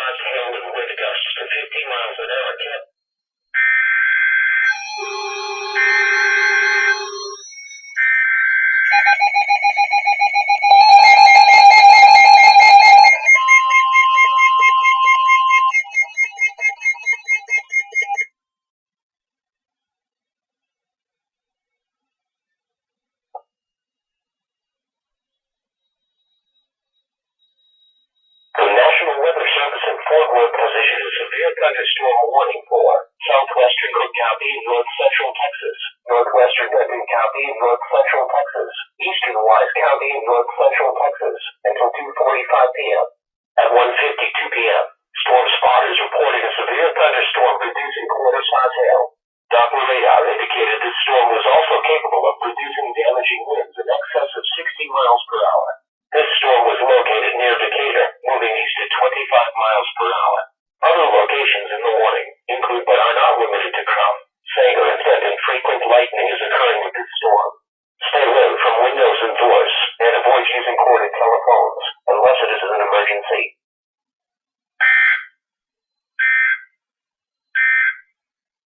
spots hail and wind gusts to 50 miles an hour. The National Weather Service in Fort Worth has issued a severe thunderstorm warning for southwestern Cook County, north central Texas, northwestern Benton County, north central Texas, eastern Wise County, north central Texas, until 2:45 p.m. At 1:52 p.m., storm spotters reported a severe thunderstorm producing quarter-size hail. Doppler radar indicated this storm was also capable of producing damaging winds in excess of 60 miles per hour. This storm was located near Decatur, moving east at 25 miles per hour. Other locations in the warning include but are not limited to Crum, Sanger, and Benton. Frequent lightning is occurring with this storm. Stay away from windows and doors, and avoid using corded telephones unless it is an emergency.